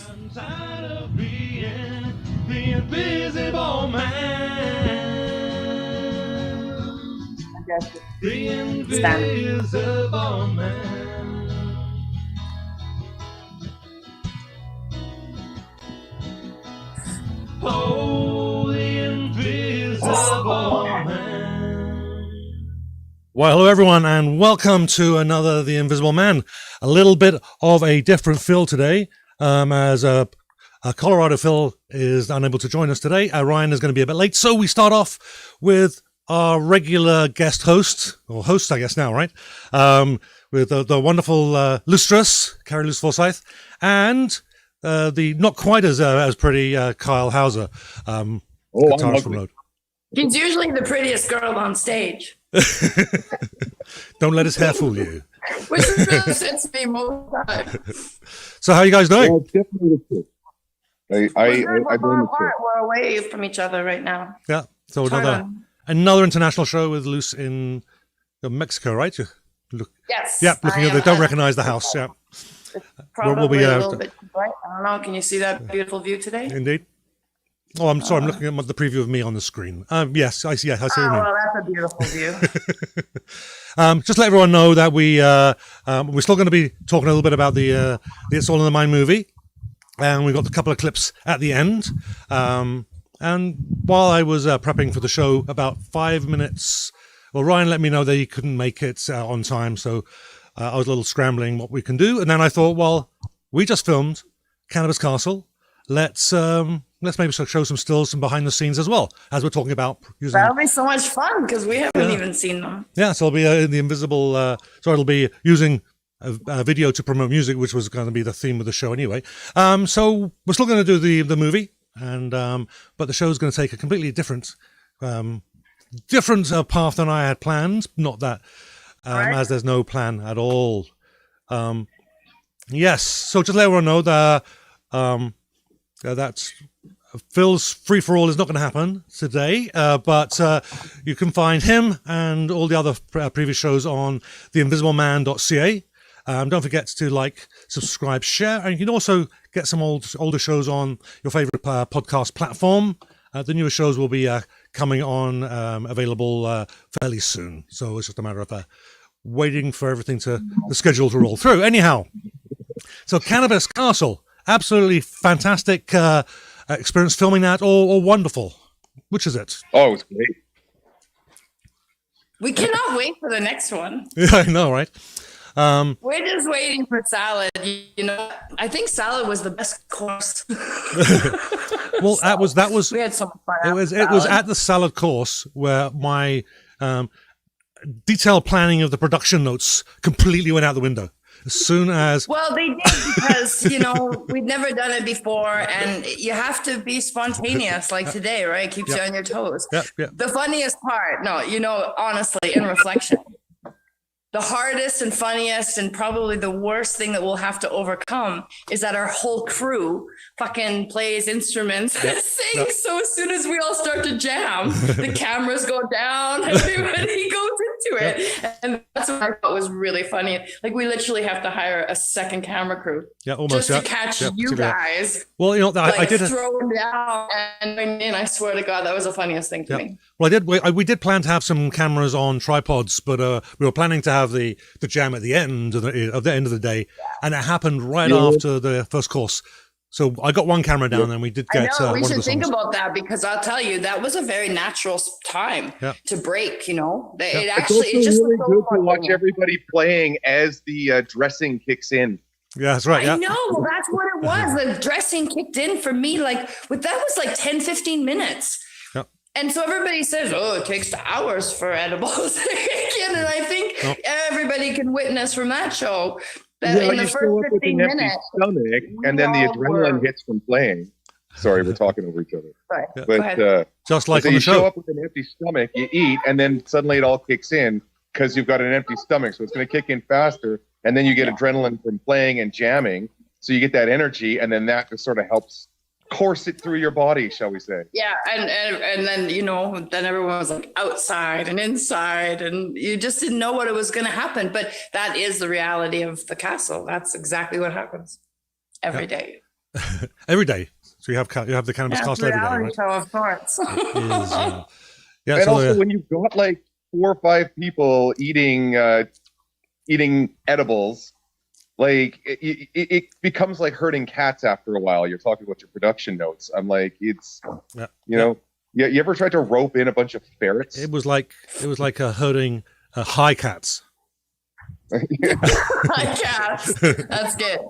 I'm tired of being the invisible man. The invisible man. Oh, the invisible man. Well, hello everyone, and welcome to another The Invisible Man. A little bit of a different Phil today, as Colorado Phil is unable to join us today. Ryan is going to be a bit late, so we start off with our regular guest host, or host, I guess now, right? With the wonderful Lustrous, Carrie Luce Forsyth, and the not quite as pretty Kyle Hauser, guitarist from Road. She's usually the prettiest girl on stage. Don't let his hair fool you. Which really fits me most of the time. So how are you guys doing? Well, it's definitely the truth. We're away from each other right now. Yeah. So another international show with Luce in Mexico, right? Yes. Yeah. Looking at they don't recognize the house. Yeah. It's probably a little bit bright. I don't know. Can you see that beautiful view today? Indeed. Oh, I'm sorry. I'm looking at the preview of me on the screen. Yes, I see. Yeah, I see. Oh, well, that's a beautiful view. Just to let everyone know that we're still going to be talking a little bit about the It's All in the Mind movie, and we've got a couple of clips at the end. And while I was prepping for the show, about 5 minutes, well, Ryan let me know that he couldn't make it on time, so I was a little scrambling what we can do. And then I thought, well, we just filmed Cannabis Castle. Let's maybe show some stills from behind the scenes as well, as we're talking about using. That'll be so much fun because we haven't even seen them. Yeah, so it'll be in the invisible. So it'll be using a video to promote music, which was going to be the theme of the show anyway. So we're still going to do the movie, and but the show's going to take a completely different path than I had planned. Not that, as there's no plan at all. Yes, so just let everyone know that. That's Phil's free for all is not going to happen today, but you can find him and all the other previous shows on theinvisibleman.ca. Don't forget to subscribe, share, and you can also get some older shows on your favorite podcast platform. The newer shows will be coming on, available fairly soon. So it's just a matter of waiting for everything the schedule to roll through. Anyhow, so Cannabis Castle. Absolutely fantastic experience filming that, or wonderful. Which is it? Oh, it's great. We cannot wait for the next one. Yeah, I know, right? We're just waiting for salad. You know, I think salad was the best course. Well, that was. We had so much fun. It was at the salad course where my detailed planning of the production notes completely went out the window. As soon as they did because we'd never done it before, and you have to be spontaneous like today, right? Keeps you on your toes. The funniest part, honestly, in reflection, the hardest and funniest and probably the worst thing that we'll have to overcome is that our whole crew fucking plays instruments and sings. So as soon as we all start to jam, the cameras go down, everybody goes into it. And that's what I thought was really funny. Like, we literally have to hire a second camera crew just to catch you guys. Well, I did throw them down, and I swear to God, that was the funniest thing to me. Well, we did plan to have some cameras on tripods, but we were planning to have the jam at the end of the day, and it happened right after the first course. So I got one camera down, and we did get. I know, we should think about that, because I'll tell you, that was a very natural time to break. It actually it's just really was good so to watch everybody playing as the dressing kicks in. Yeah, that's right. I know, that's what it was. The dressing kicked in for me. That was like 10, 15 minutes. And so everybody says, it takes hours for edibles. And I think everybody can witness from that show that in the first 15 minutes. Stomach, and then the adrenaline hits from playing. Sorry, we're talking over each other. Right. But just like on you the show. show up with an empty stomach, you eat, and then suddenly it all kicks in because you've got an empty stomach. So it's going to kick in faster. And then you get adrenaline from playing and jamming. So you get that energy, and then that just sort of helps course it through your body, shall we say. Yeah, and then then everyone was like outside and inside, and you just didn't know what it was going to happen. But that is the reality of the castle. That's exactly what happens every day. Every day. So you have the Cannabis Castle every day, right? Show of sorts. It is, yeah. And So also, when you've got like 4 or 5 people eating edibles, like it becomes like herding cats after a while. You're talking about your production notes. I'm like, it's you ever tried to rope in a bunch of ferrets? it was like herding high cats. Hi, cats. That's good.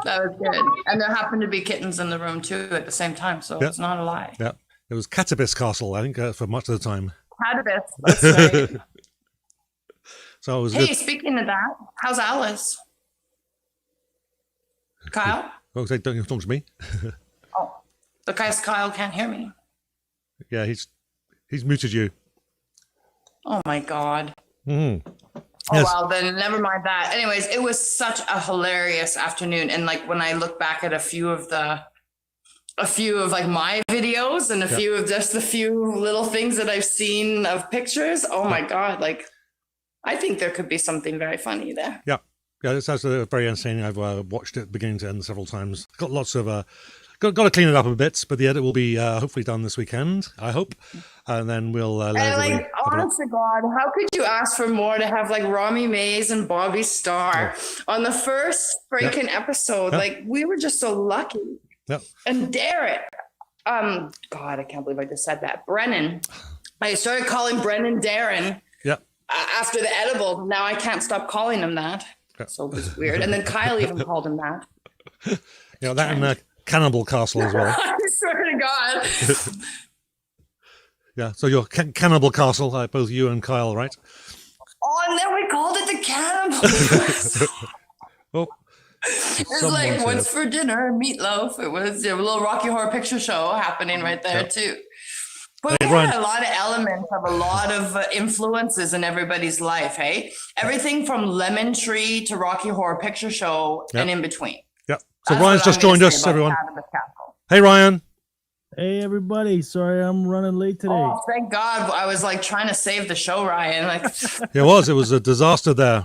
That was good. And there happened to be kittens in the room too at the same time, so it's not a lie. Yeah, it was Catabis Castle, I think, for much of the time. Catabis. That's right. So it was Hey, good. speaking of that, how's Alice? Kyle? Oh, don't you talk to me? Oh, because Kyle can't hear me. Yeah, he's muted you. Oh my God. Mm-hmm. Oh, Yes. well, then never mind that. Anyways, it was such a hilarious afternoon. And like when I look back at a few of like my videos and a few of just the few little things that I've seen of pictures, oh my God, like I think there could be something very funny there. Yeah, it's actually very entertaining. I've watched it beginning to end several times. Got lots of got to clean it up a bit, but the edit will be hopefully done this weekend, I hope, and then we'll let And everybody like, have a look. honest to God, how could you ask for more to have like Rami Mays and Bobby Starr on the first freaking episode? Yeah. Like, we were just so lucky. Yeah. And Darren, God, I can't believe I just said that. Brennan, I started calling Brennan Darren Yeah. after the edible. Now I can't stop calling him that. Yeah. So it was weird. And then Kyle even called him that. That and Cannibal Castle as well. I swear to God. Yeah, so your Cannibal Castle, both you and Kyle, right? Oh, and then we called it the Cannibal. Oh, It's like, what's for dinner? Meatloaf. It was a little Rocky Horror Picture Show happening right there, too. But we had a lot of elements of a lot of influences in everybody's life, hey? Everything from Lemon Tree to Rocky Horror Picture Show and in between. Yeah. So That's Ryan's what just I'm gonna joined say us, about everyone. Cannabis Castle. Hey, Ryan. Hey everybody, sorry I'm running late today. Oh, thank God. I was like trying to save the show, Ryan. Like, It was a disaster there.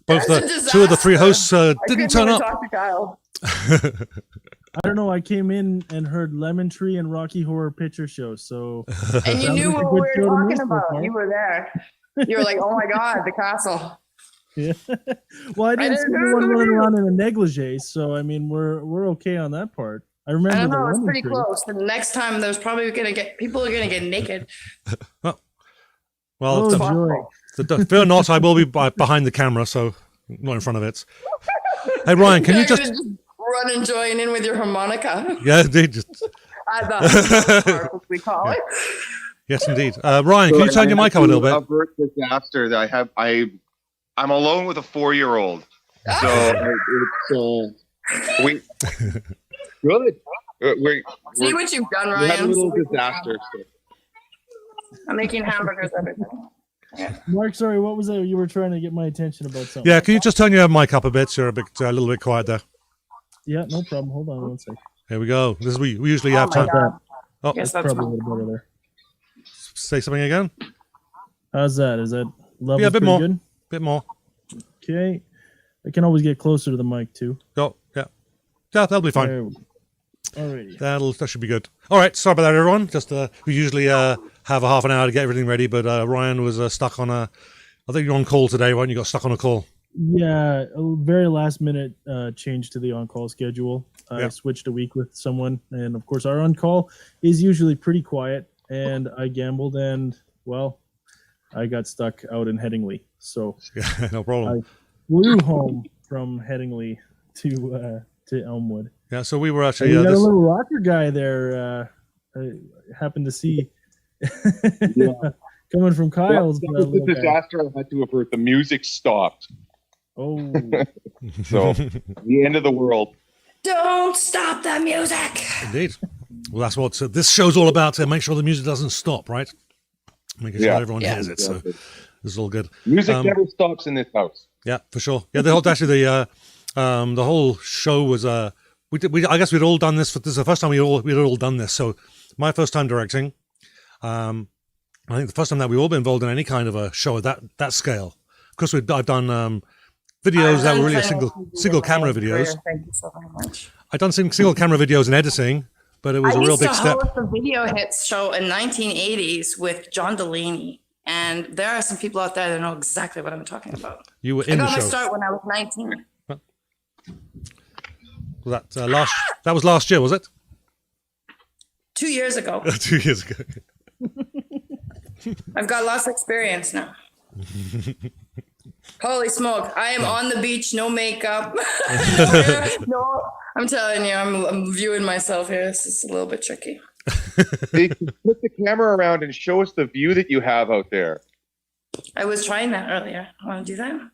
Both That's a two of the 3 disaster. hosts didn't turn up. Talk to Kyle. I don't know, I came in and heard Lemon Tree and Rocky Horror Picture Show, so And you Sounds knew like a what we good were show to me talking so about. far. You were there. You were like, oh my God, the castle. yeah. Well, I didn't see didn't anyone know. running around in a negligee, so I mean we're okay on that part. I remember I don't the know. It's Lemon pretty Tree. close. The next time, there's probably people are gonna get naked. Well, Oh, joy. fear not, I will be behind the camera, so not in front of it. Hey, Ryan, can you You're just... gonna run and join in with your harmonica? Yeah, indeed. Harp, as we call it. Yes, indeed. Ryan, can you turn your mic up a little bit? Avert disaster that I'm alone with a 4-year-old. So we good. See what you've done, We had a Ryan. little disaster. I'm making hamburgers, everything. Mark, sorry, what was that? You were trying to get my attention about something. Yeah, can you just turn your mic up a bit? You're a little bit quiet there. Yeah, no problem. Hold on one second. Here we go. This is we usually have my time. God. Oh, Yes, That's that's probably a fine. little better there. say something again. How's that? Is that level Yeah, a bit pretty more. good? Bit more. Okay. I can always get closer to the mic too. Oh, yeah. Yeah, that'll be fine. There we go. Alrighty. That should be good. All right, sorry about that, everyone. Just we usually have a half an hour to get everything ready, but Ryan was stuck on a. I think you're on call today, right? You got stuck on a call. Yeah, a very last minute change to the on-call schedule. I Yeah. switched a week with someone, and of course our on-call is usually pretty quiet, and I gambled, and well, I got stuck out in Headingley. So Yeah, no problem. flew home from Headingley to Elmwood. Yeah, so we were And actually you got this, a little rocker guy there. I happened to see coming from Kyle's. That was little the guy. disaster I had to avert. The music stopped. Oh, So the end of the world. Don't stop the music. indeed. Well, that's what this show's all about. To make sure the music doesn't stop, right? Making sure Yeah. everyone hears it. So Exactly. this is all good. Music Um, never stops in this house. Yeah, for sure. Yeah, the whole show was I guess we'd all done this. This is the first time we'd all done this. So my first time directing. I think the first time that we've all been involved in any kind of a show of that scale. Of course, I've done videos that were really a I've done single camera plenty of videos. career. Thank you so very much. I've done some single camera videos in editing, but it was a real big step. I used to host a video hits show in 1980s with John Delaney. And there are some people out there that know exactly what I'm talking about. You were I in the got my show. start when I was 19. Was that was last year, was it? 2 years ago. 2 years ago. I've got lots of experience now. Holy smoke. I am on the beach, no makeup. no, I'm telling you, I'm viewing myself here. This is a little bit tricky. Hey, put the camera around and show us the view that you have out there. I was trying that earlier. I want to do that.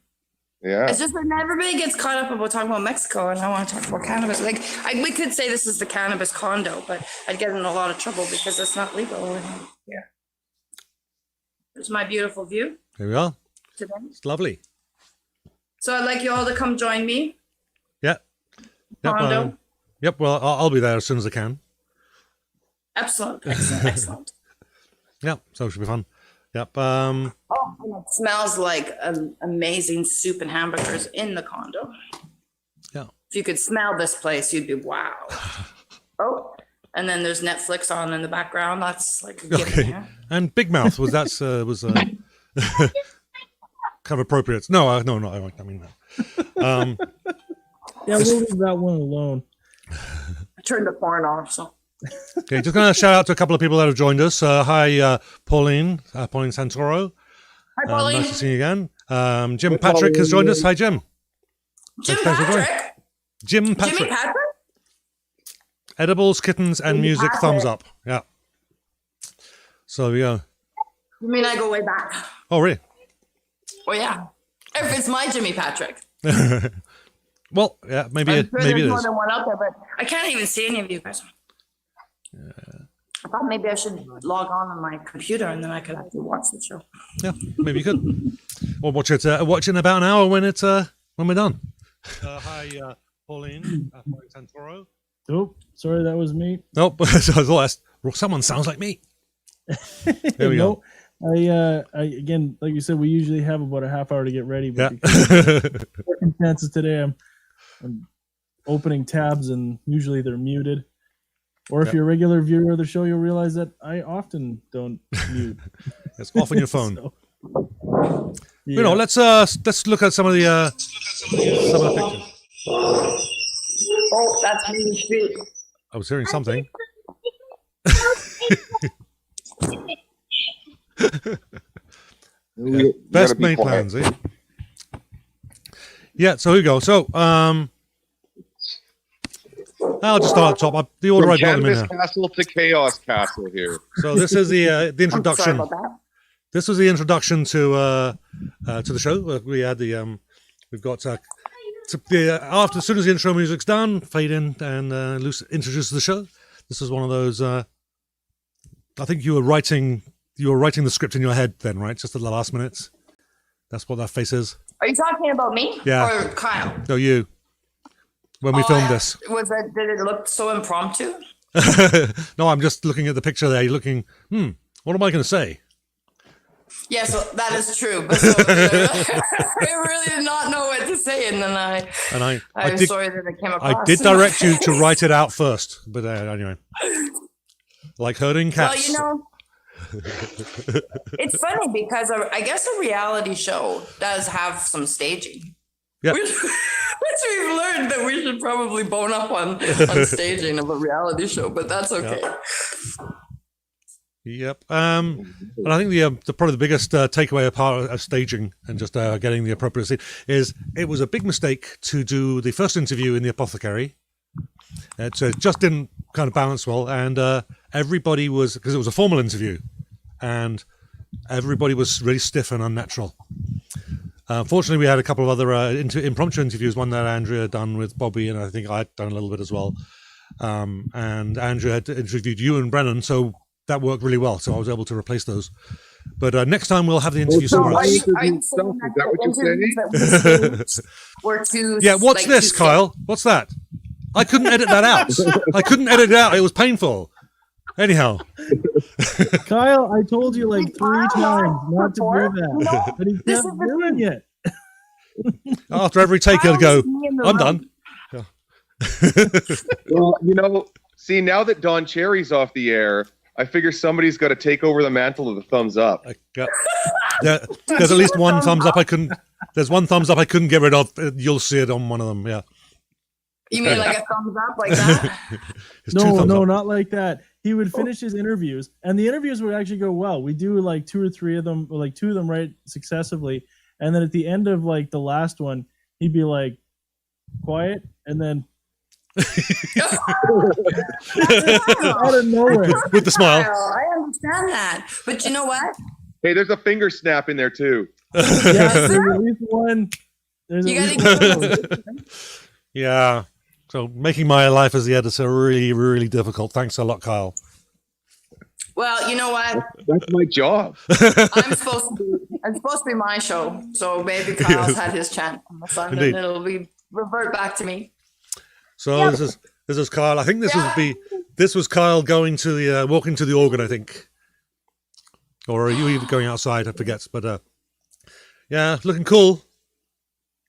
Yeah. It's just that everybody gets caught up about talking about Mexico, and I want to talk about cannabis. Like, we could say this is the cannabis condo, but I'd get in a lot of trouble because it's not legal in here. There's my beautiful view Here we are. today. It's lovely. So I'd like you all to come join me. Yeah. Yep. Condo. Yep. Well, I'll be there as soon as I can. Excellent, excellent, excellent. Yeah. So it should be fun. Yep. Oh, and it smells like amazing soup and hamburgers in the condo. Yeah. If you could smell this place, you'd be wow. Oh, and then there's Netflix on in the background. That's like a given Okay. here. And Big Mouth was kind of appropriate. No, I mean that. Yeah, we'll leave that one alone. I turned the porn off, so. Okay, just going to shout out to a couple of people that have joined us. Hi, Pauline Santoro. Hi, Pauline. Nice to see you again. Jim Patrick has joined us. Hi, Jim. Jim Thanks for joining. Patrick. Jim Patrick. Jimmy Patrick. Edibles, kittens, and Jimmy music. Patrick. Thumbs up. Yeah. So there we go. You mean I go way back? Oh, really? Oh yeah. If it's my Jimmy Patrick. Well, yeah, maybe I'm it sure maybe there's it more is. than one out there, but I can't even see any of you guys. I thought maybe I should log on my computer and then I could actually watch the show. Yeah, maybe you could. Or watch it in about an hour when we're done. Hi, Pauline Santoro. Oh, sorry, that was me. Nope. So I thought someone sounds like me. There we go. I again, like you said, we usually have about a half hour to get ready, but Yeah. because of circumstances today, I'm opening tabs and usually they're muted. Or if Yeah. you're a regular viewer of the show, you'll realize that I often don't mute. It's off on your phone. So, You know, let's look at some of the pictures. Oh, that's me too. I was hearing something. You Best gotta be made quiet. plans, eh? Yeah, so here we go. So, I'll just start at the top. The order From I got them in Cannabis here. Castle to Chaos Castle here. So this is the I'm sorry introduction. about that. This was the introduction to the show. We had the we've got after as soon as the intro music's done, fade in and introduce the show. This is one of those. I think you were writing the script in your head then, right? Just at the last minutes. That's what that face is. Are you talking about me? Yeah. Or Kyle? No, you. When we filmed this. Did it look so impromptu? No, I'm just looking at the picture there. You're looking. What am I going to say? Yes, well, that is true. But so, I really did not know what to say, and then I'm sorry that it came across. I did direct you to write it out first, but anyway, like herding cats. Well, you know, it's funny because I guess a reality show does have some staging. Yeah. Which we've learned that we should probably bone up on staging of a reality show, but that's okay. Yep. And I think the probably the biggest takeaway apart of staging and just getting the appropriate scene is it was a big mistake to do the first interview in the apothecary. It just didn't kind of balance well, and everybody was, because it was a formal interview, and everybody was really stiff and unnatural. Fortunately, we had a couple of other impromptu interviews, one that Andrea had done with Bobby, and I think I'd done a little bit as well. And Andrea had interviewed you and Brennan, so that worked really well. So I was able to replace those. But next time we'll have the interview somewhere Are else. you saying Is that what you're the interviews that we staged were too? Yeah, what's like, this, too Kyle? What's that? I couldn't edit that out. I couldn't edit it out. It was painful. Anyhow. Kyle, I told you like 3 Kyle, times not to do before? that, No, but he's this not is the doing it. After every take, he'll go, I'm done. Well, see, now that Don Cherry's off the air, I figure somebody's got to take over the mantle of the thumbs up. There's at least one thumbs up I couldn't. There's one thumbs up I couldn't get rid of. You'll see it on one of them. Yeah. You mean like a thumbs up like that? No, not like that. He would finish his interviews, and the interviews would actually go well. We do like 2 or 3 of them, or like 2 of them right successively, and then at the end of like the last one, he'd be like, quiet, and then out of nowhere with the smile. I understand that, but you know what? Hey, there's a finger snap in there too. Yeah, there's at least one. Yeah. So making my life as the editor really, really difficult. Thanks a lot, Kyle. Well, you know what? That's my job. It's supposed to be my show, so maybe Kyle's had his chance on the Sunday, and it'll be revert back to me. So this is Kyle. I think this was Kyle going to the walking to the organ, I think, or are you even going outside? I forget, but yeah, looking cool.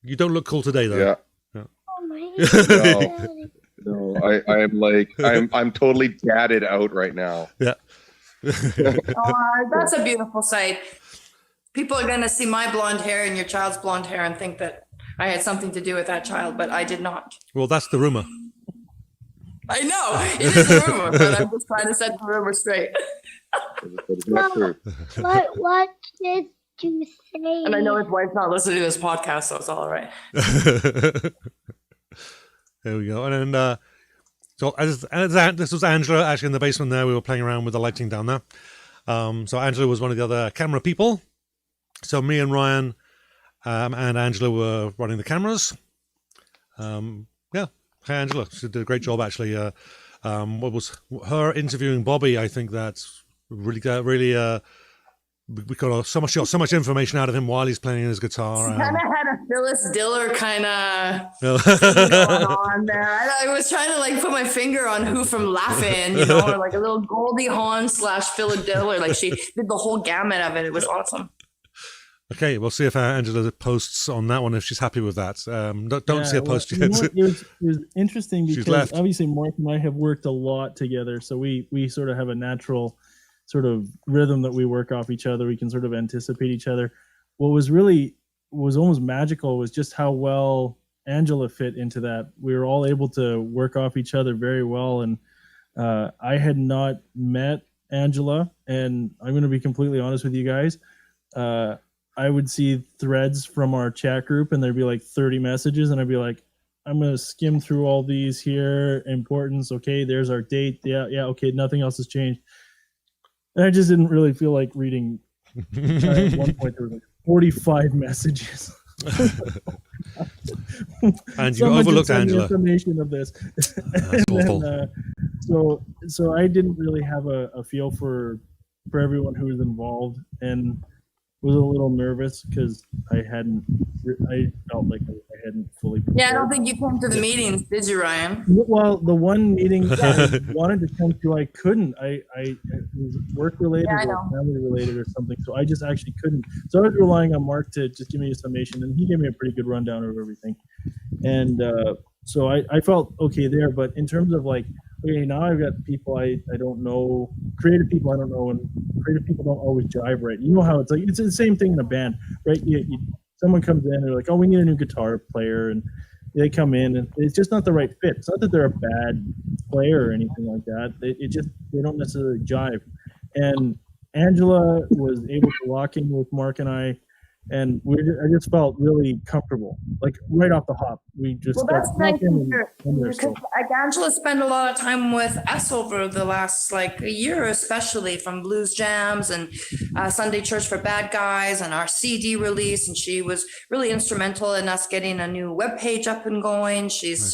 You don't look cool today, though. Yeah. No, I am like I'm totally dadded out right now. Yeah. That's a beautiful sight. People are gonna see my blonde hair and your child's blonde hair and think that I had something to do with that child, but I did not. Well, that's the rumor. I know it is a rumor, but I'm just trying to set the rumor straight. What did you say? And I know his wife's not listening to this podcast, so it's all right. There we go. And then, so this was Angela actually in the basement there. We were playing around with the lighting down there. So Angela was one of the other camera people. So me and Ryan and Angela were running the cameras. Yeah. Hey, Angela. She did a great job, actually. What was her interviewing Bobby? I think that's really we got so much information out of him while he's playing his guitar. Kind of had a Phyllis Diller kind of going on there. I was trying to like put my finger on Who from Laughing, or like a little Goldie Hawn / Phyllis Diller. Like she did the whole gamut of it. It was awesome. Okay, we'll see if Angela posts on that one if she's happy with that. Don't see a post yet. It was interesting because obviously Mark and I have worked a lot together, so we sort of have a natural sort of rhythm that we work off each other. We can sort of anticipate each other. What was almost magical was just how well Angela fit into that. We were all able to work off each other very well. And I had not met Angela, and I'm going to be completely honest with you guys. I would see threads from our chat group and there'd be like 30 messages, and I'd be like, I'm going to skim through all these here. Importance. Okay. There's our date. Yeah. Okay. Nothing else has changed. And I just didn't really feel like reading. At one point, there were like 45 messages. And you overlooked Angela. Information of this. That's awful. Then, so I didn't really have a feel for everyone who was involved, and was a little nervous because I felt like I hadn't fully prepared. Yeah, I don't think you came to the meetings, did you, Ryan? Well, the one meeting I wanted to come to, I couldn't. It was work related or family related or something, so I just actually couldn't. So I was relying on Mark to just give me a summation, and he gave me a pretty good rundown of everything. And so I felt okay there, but in terms of like, okay, now I've got people I don't know, creative people I don't know, and creative people don't always jive right. You know how it's like, it's the same thing in a band, right? Someone comes in and they're like, oh, we need a new guitar player, and they come in and it's just not the right fit. It's not that they're a bad player or anything like that. They don't necessarily jive. And Angela was able to lock in with Mark and I, and I just felt really comfortable, like right off the hop. We just got nice because Angela spent a lot of time with us over the last like a year, especially from Blues Jams and Sunday Church for Bad Guys and our CD release, and she was really instrumental in us getting a new webpage up and going. She's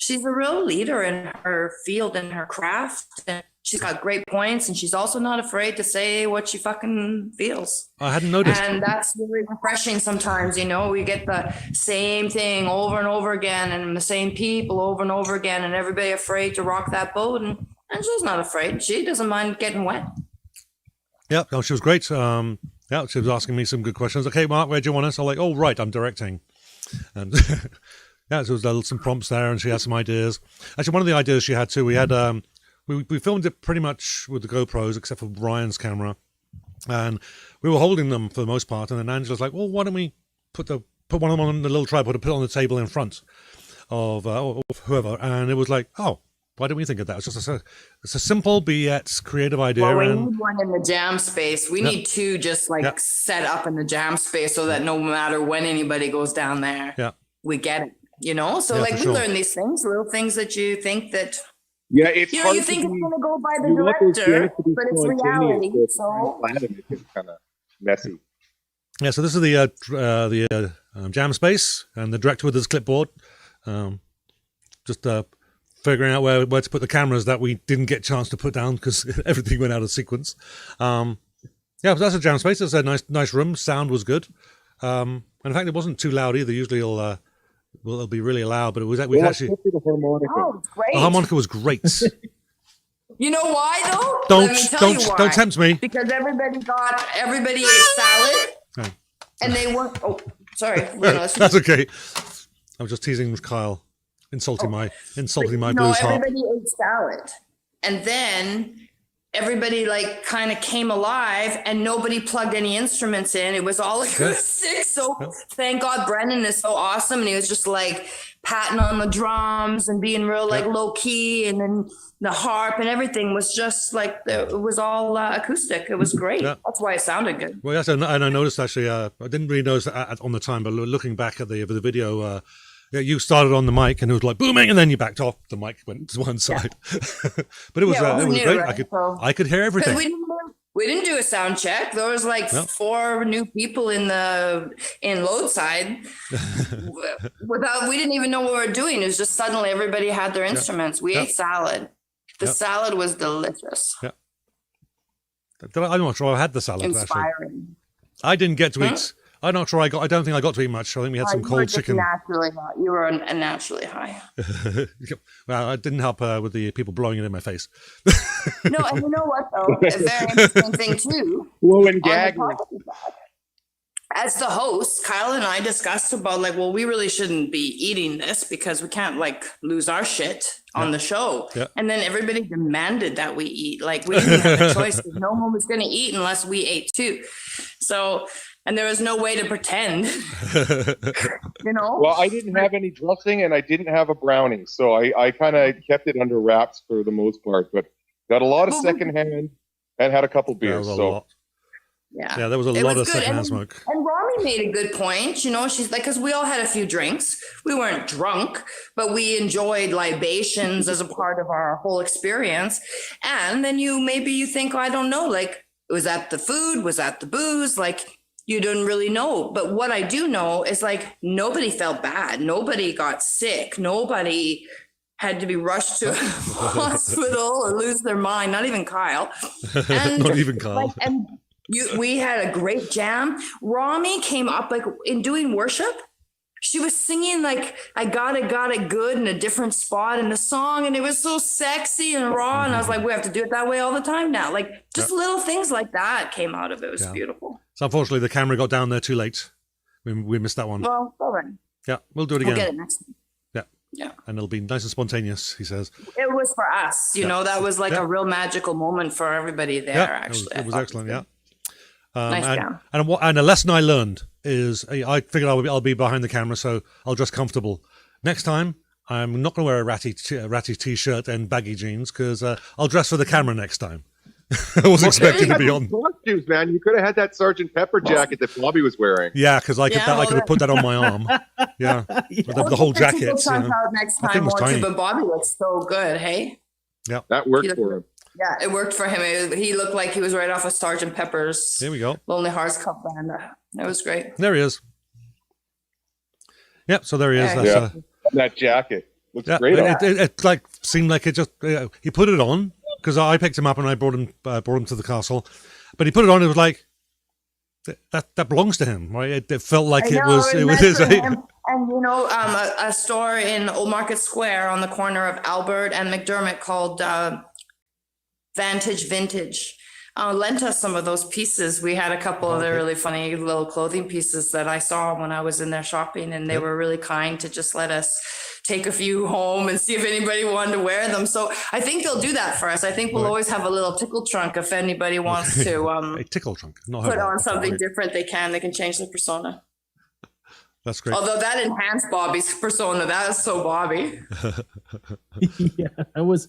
a real leader in her field and her craft, and she's got great points, and she's also not afraid to say what she fucking feels. I hadn't noticed. And that's really refreshing sometimes, we get the same thing over and over again and the same people over and over again, and everybody afraid to rock that boat, and Angela's not afraid. She doesn't mind getting wet. Yeah, no, she was great. She was asking me some good questions. Okay, Mark, where do you want us? I'm like, oh, right, I'm directing. And yeah, so there was some prompts there, and she had some ideas. Actually, one of the ideas she had too, we had we filmed it pretty much with the GoPros, except for Ryan's camera, and we were holding them for the most part. And then Angela's like, "Well, why don't we put one of them on the little tripod and put it on the table in front of whoever?" And it was like, "Oh, why didn't we think of that?" It's a simple but yet creative idea. Well, we and need one in the jam space. We need two just like set up in the jam space so that no matter when anybody goes down there, we get it. You know, so like we learn these things, little things that you think that. Yeah, it's you know, you think it's going to go by the director, but it's reality. So it's kind of messy. Yeah, so this is the jam space, and the director with his clipboard, just figuring out where to put the cameras that we didn't get a chance to put down because everything went out of sequence. Yeah, but that's a jam space. It's a nice room. Sound was good, and in fact, it wasn't too loud either. Usually, it'll be really loud, but it was actually the harmonica. Oh, great. the harmonica was great. You know why though? Let me tell you why. Don't tempt me. Because everybody ate salad, and they weren't. Oh, sorry. That's okay. I was just teasing Kyle, insulting my blues harp. Everybody ate salad, and then everybody like kind of came alive, and nobody plugged any instruments in. It was all acoustic. So thank God Brendan is so awesome, and he was just like patting on the drums and being real like low key, and then the harp and everything was just like it was all acoustic. It was great. Yeah. That's why it sounded good. Well, yes, and I noticed actually. I didn't really notice on the time, but looking back at the video. You started on the mic and it was like booming, and then you backed off. The mic went to one side, but it was great. Right? I could hear everything. We didn't do a sound check. There was like 4 new people in Loadside. We didn't even know what we were doing. It was just suddenly everybody had their instruments. We ate salad. The salad was delicious. Yeah, I'm not sure I had the salad. Inspiring. Actually. I didn't get to eat. I'm not sure I don't think I got to eat much. I think we had some cold chicken. You were naturally high. Well, it didn't help with the people blowing it in my face. No, and you know what though? A very interesting thing too. Blowing and gagging. As the host, Kyle and I discussed about like, well, we really shouldn't be eating this because we can't like lose our shit on the show. Yeah. And then everybody demanded that we eat. Like we didn't have a choice. No one was going to eat unless we ate too. So. And there was no way to pretend, you know? Well, I didn't have any dressing and I didn't have a brownie. So I kind of kept it under wraps for the most part, but got a lot of secondhand and had a couple beers. Yeah, there was a lot of secondhand smoke. And Rami made a good point. You know, she's like, because we all had a few drinks. We weren't drunk, but we enjoyed libations as a part of our whole experience. And then maybe you think, I don't know, like, was that the food? Was that the booze? Like, you don't really know. But what I do know is like nobody felt bad. Nobody got sick. Nobody had to be rushed to a hospital or lose their mind. Not even Kyle. And not even Kyle. We had a great jam. Rami came up like in doing worship. She was singing like, I got it good in a different spot in the song. And it was so sexy and raw. And I was like, we have to do it that way all the time now. Like just little things like that came out of it. It was beautiful. So unfortunately the camera got down there too late. We missed that one. Well, all right. Yeah, we'll do it again. We'll get it next time. Yeah. And it'll be nice and spontaneous, he says. It was for us, you know, that was like a real magical moment for everybody there, actually. It was excellent, nice jam. And a lesson I learned is I figured I'll be behind the camera, so I'll dress comfortable. Next time, I'm not going to wear a ratty t-shirt and baggy jeans because I'll dress for the camera next time. I wasn't expecting to be on. Costumes, man. You could have had that Sergeant Pepper jacket that Bobby was wearing. Yeah, because I could have put that on my arm. Yeah, the whole jacket. Next time more too, but Bobby looks so good. Hey. Yeah, that worked for him. Yeah, it worked for him. He looked like he was right off of Sergeant Pepper's. There we go. Lonely Hearts Club Band. That was great. There he is. Yep. So there he is. That's, that jacket looks great. It like seemed like it just he put it on because I picked him up and I brought him to the castle, but he put it on. It was like that belongs to him, right? It felt like it was his. And you know, a store in Old Market Square on the corner of Albert and McDermott called Vantage Vintage. lent us some of those pieces. We had a couple of the really funny little clothing pieces that I saw when I was in there shopping, and they were really kind to just let us take a few home and see if anybody wanted to wear them. So I think they'll do that for us. I think we'll always have a little tickle trunk if anybody wants to a tickle trunk, not put on something different. They can change the persona. That's great. Although that enhanced Bobby's persona, that is so Bobby. Yeah, I was,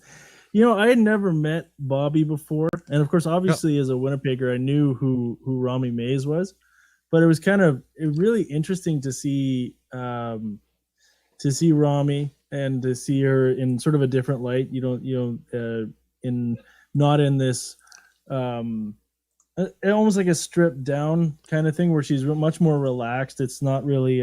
I had never met Bobby before, and of course, obviously, as a Winnipegger, I knew who Rami Mays was, but it was really interesting to see Rami and to see her in sort of a different light. In not in this almost like a stripped down kind of thing where she's much more relaxed. It's not really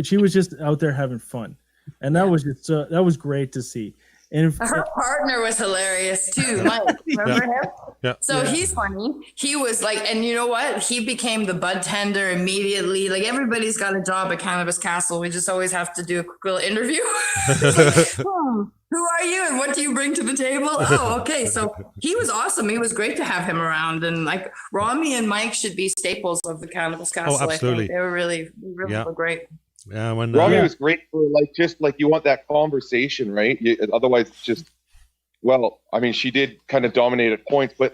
she was just out there having fun, and that was just that was great to see. And her partner was hilarious too, Mike. Remember him? Yeah. So he's funny. He was like, and you know what? He became the bud tender immediately. Like, everybody's got a job at Cannabis Castle. We just always have to do a quick little interview. Who are you and what do you bring to the table? Oh, okay. So he was awesome. He was great to have him around. And like, Rami and Mike should be staples of the Cannabis Castle. Oh, absolutely. I think. They were really were great. Yeah, when Rami was great for just you want that conversation, right? Otherwise, it's just she did kind of dominate at points, but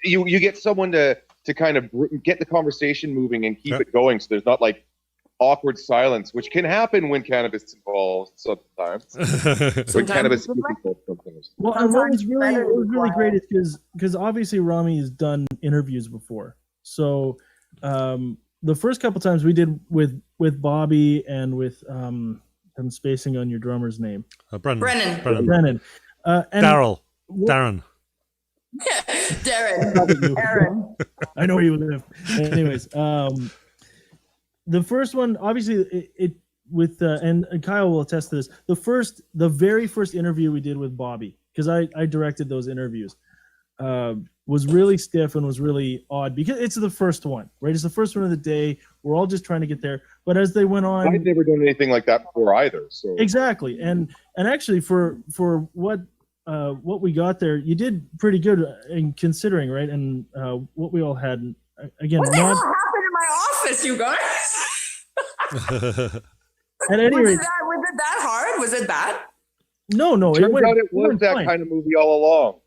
you get someone to kind of get the conversation moving and keep it going, so there's not awkward silence, which can happen when cannabis is involved sometimes. When cannabis is involved sometimes. Well, and what was really great is because obviously Rami has done interviews before, so the first couple times we did with Bobby and with I'm spacing on your drummer's name. Brennan. And Darren. Darren. Aaron. I know where you live. Anyways, the first one, obviously, and Kyle will attest to this. The very first interview we did with Bobby, because I directed those interviews, was really stiff and was really odd because it's the first one, right? It's the first one of the day. We're all just trying to get there. But as they went on, I'd never done anything like that before either. So exactly, and actually for what we got there, you did pretty good in considering, right? And what we all had, again, what the hell happened in my office, you guys? At any rate, was it that hard? Was it bad? No. It was that kind of movie all along.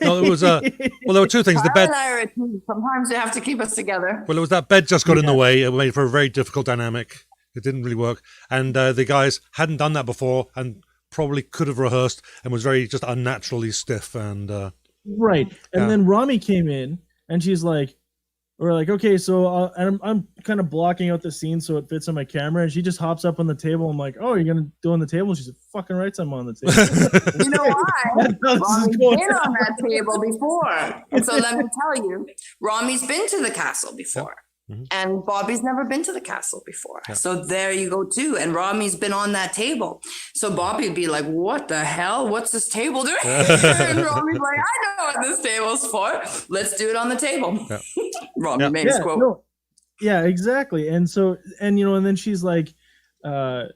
No, it was there were two things. The bed. And I are a team. Sometimes you have to keep us together. Well, it was that bed just got in the way. It made for a very difficult dynamic. It didn't really work, and the guys hadn't done that before, and probably could have rehearsed, and was very just unnaturally stiff. And right, and then Rami came in, and she's like, "We're like, okay, so I'm kind of blocking out the scene so it fits on my camera," and she just hops up on the table. I'm like, "Oh, you're gonna do on the table?" She said, "Fucking right, I'm on the table." You know why? Rami's been on that table before, and so let me tell you, Rami's been to the castle before. Mm-hmm. And Bobby's never been to the castle before. Yeah. So there you go too. And Rami's been on that table. So Bobby would be like, what the hell? What's this table doing? And Rami's like, I know what this table's for. Let's do it on the table. Yeah. Rami made his quote. No. Yeah, exactly. And so, and then she's like, I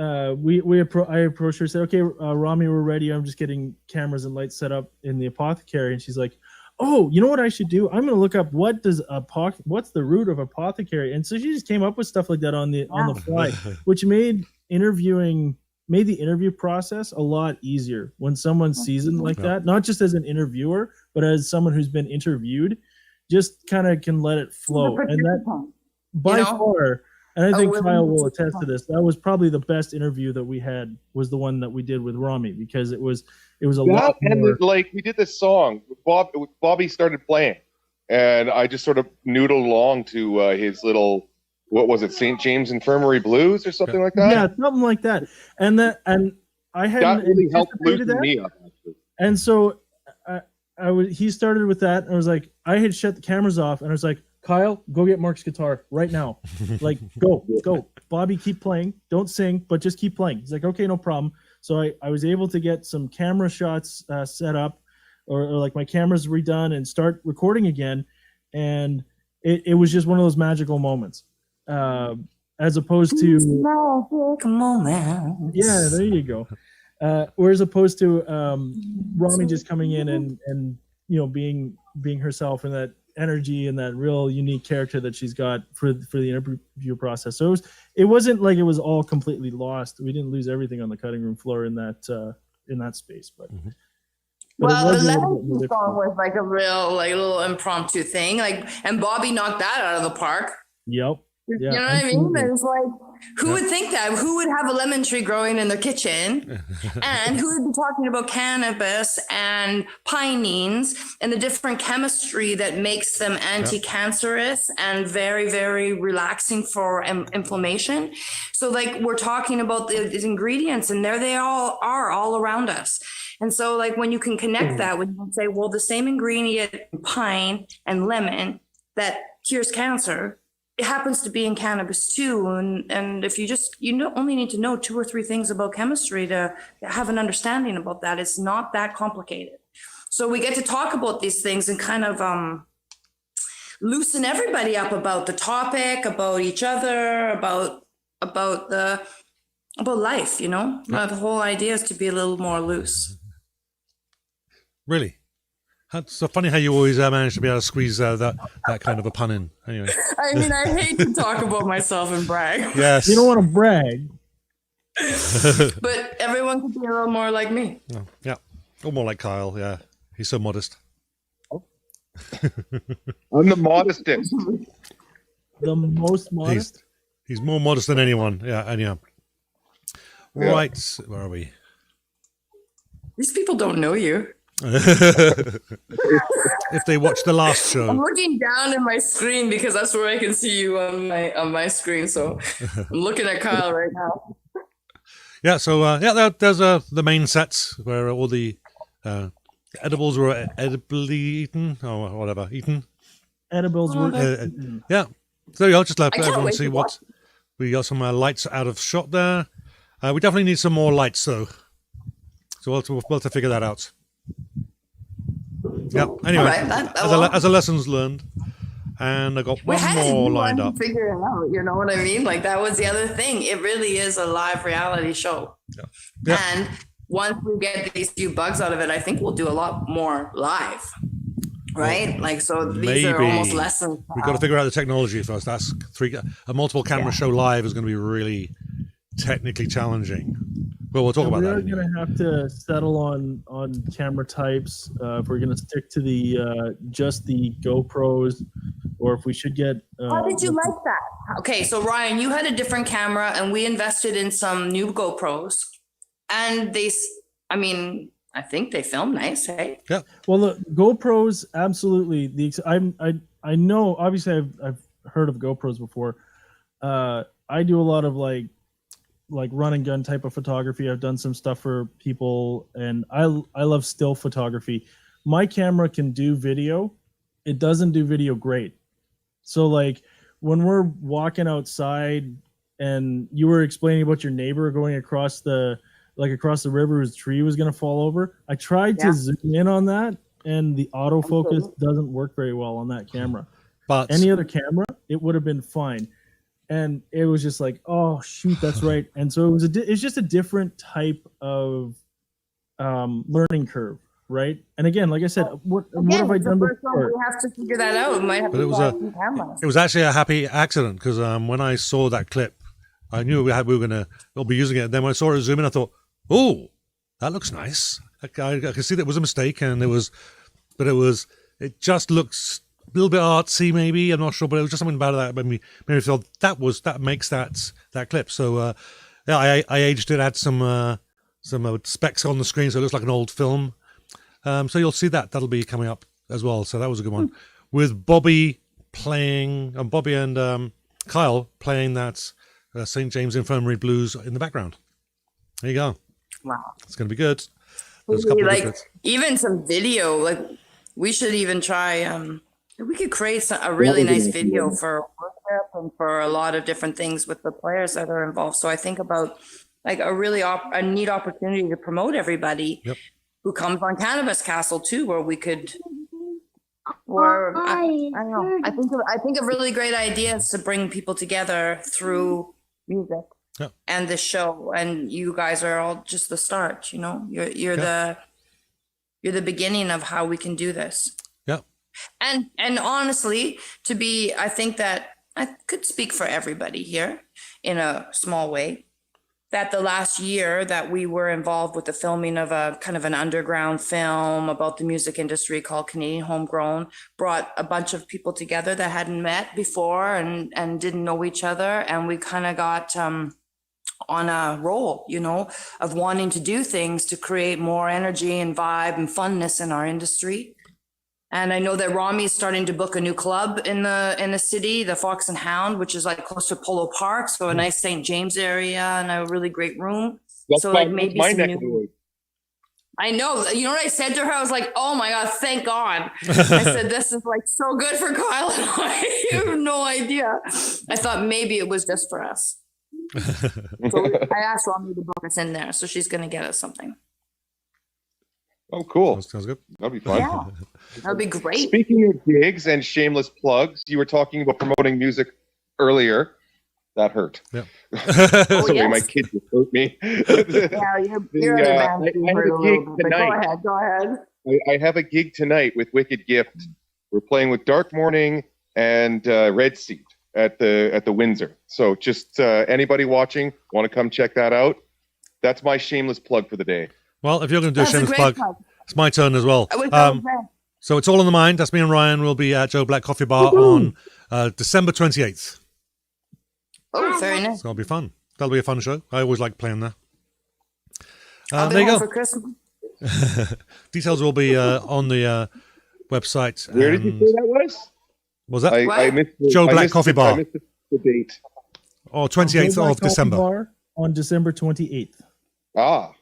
approached her, said, okay, Rami, we're ready. I'm just getting cameras and lights set up in the apothecary. And she's like, oh, you know what I should do? I'm going to look up what's the root of apothecary. And so she just came up with stuff like that on the fly, which made the interview process a lot easier when someone's seasoned like that, not just as an interviewer, but as someone who's been interviewed, just kind of can let it flow. And that by far, and I think Kyle will attest to this, that was probably the best interview that we had, was the one that we did with Rami, because it was a lot more. And we did this song. Bobby started playing, and I just sort of noodled along to his little, what was it, St. James Infirmary Blues or something like that? Yeah, something like that. And I hadn't that really helped loosen that. Me up. Actually. And so he started with that, and I was like, I had shut the cameras off, and I was like, Kyle, go get Mark's guitar right now. Like, go. Bobby, keep playing. Don't sing, but just keep playing. He's like, okay, no problem. So I was able to get some camera shots set up, or like my camera's redone, and start recording again. And it was just one of those magical moments. As opposed to... Magic moments. Yeah, there you go. Whereas opposed to Rami just coming in and being herself and that energy and that real unique character that she's got for the interview process. So it wasn't like it was all completely lost. We didn't lose everything on the cutting room floor in that space, but. Mm-hmm. Well, the lemon song was like a real, little impromptu thing. And Bobby knocked that out of the park. Yep. Yeah, you know what I mean? It's like, who would think that? Who would have a lemon tree growing in their kitchen? And who would be talking about cannabis and pinenes and the different chemistry that makes them anti-cancerous and very, very relaxing for inflammation? So we're talking about these ingredients, and there they all are all around us. And so when you can connect that, when you can say, well, the same ingredient, pine and lemon, that cures cancer, it happens to be in cannabis too. And if you don't only need to know 2 or 3 things about chemistry to have an understanding about that. It's not that complicated. So we get to talk about these things and kind of loosen everybody up about the topic, about each other, about life, The whole idea is to be a little more loose. Really? It's so funny how you always manage to be able to squeeze that kind of a pun in. Anyway. I mean, I hate to talk about myself and brag. Yes. You don't want to brag. But everyone could be a little more like me. Oh, yeah. Or more like Kyle. Yeah. He's so modest. I'm the modestest. The most modest? He's more modest than anyone. Yeah. And yeah. Right. Where are we? These people don't know you. If they watch the last show. I'm looking down at my screen because that's where I can see you on my screen. So I'm looking at Kyle right now. Yeah, so there's the main sets where all the edibles were edibly eaten or whatever eaten. Edibles were yeah. So I'll just let everyone see what we got. Some lights out of shot there. We definitely need some more lights though. So we'll have to figure that out. Yeah. Anyway, as a lessons learned, and I got one more lined up. Figure it out. You know what I mean? That was the other thing. It really is a live reality show. Yeah. And once we get these few bugs out of it, I think we'll do a lot more live. Right? So these are almost lessons. We've got to figure out the technology first. That's a multiple camera show live is going to be really technically challenging. Well, we'll talk about that. We're going to have to settle on camera types. If we're going to stick to the just the GoPros, or if we should get. How did you like that? Okay, so Ryan, you had a different camera, and we invested in some new GoPros, and I think they film nice, hey? Yeah. Well, the GoPros absolutely. I know. Obviously, I've heard of GoPros before. I do a lot of like run and gun type of photography. I've done some stuff for people, and I love still photography. My camera can do video. It doesn't do video great. So when we're walking outside and you were explaining about your neighbor going across the river whose tree was going to fall over, I tried to zoom in on that, and the autofocus doesn't work very well on that camera. But any other camera, it would have been fine. And it was just like, oh shoot, that's right. And so it's just a different type of learning curve, right? And again, like I said, what have I done before? We have to figure that out. We might have it was actually a happy accident because when I saw that clip, I knew we'll be using it. And then when I saw it zoom in, I thought, oh, that looks nice. I could see that it was a mistake, and it just looks a little bit artsy, maybe. I'm not sure, but it was just something about that made me feel that makes that clip. So I aged it, add some specs on the screen, so it looks like an old film. So you'll see that'll be coming up as well. So that was a good one with Bobby and Kyle playing that St. James Infirmary Blues in the background. There you go. Wow, it's gonna be good. Even some video. We should even try. We could create a really nice video for worship and for a lot of different things with the players that are involved. So I think about a neat opportunity to promote everybody who comes on Cannabis Castle too, where we could. Or I don't know. I think a really great idea is to bring people together through music and the show, and you guys are all just the start. You're the beginning of how we can do this. Yeah. And honestly, I think that I could speak for everybody here in a small way, that the last year that we were involved with the filming of a kind of an underground film about the music industry called Canadian Homegrown brought a bunch of people together that hadn't met before and didn't know each other. And we kind of got on a roll, of wanting to do things to create more energy and vibe and funness in our industry. And I know that Rami's starting to book a new club in the city, the Fox and Hound, which is like close to Polo Park, so a nice St. James area and a really great room. That's maybe my neck of the woods. I know. You know what I said to her? I was like, "Oh my God, thank God!" I said, "This is like so good for Kyle and I. You have no idea." I thought maybe it was just for us. So I asked Rami to book us in there, so she's going to get us something. Oh, cool. Sounds good. That'll be fun. Yeah, that'll be great. Speaking of gigs and shameless plugs, you were talking about promoting music earlier. That hurt. Yeah. Sorry, my kid just hurt me. Yeah, you're in a band. I have a gig tonight. Go ahead. I have a gig tonight with Wicked Gift. We're playing with Dark Morning and Red Seat at the Windsor. So just anybody watching, want to come check that out? That's my shameless plug for the day. Well, if you're going to do a shameless plug, it's my turn as well. So it's all in the mind. That's me and Ryan. We'll be at Joe Black Coffee Bar on December 28th. Oh, very nice. So it'll be fun. That'll be a fun show. I always like playing there. There you go. For Christmas. Details will be on the website. Where did you say that was? Was that? I missed Joe Black Coffee Bar. I missed the date. Oh, 28th of December. Bar on December 28th. Ah.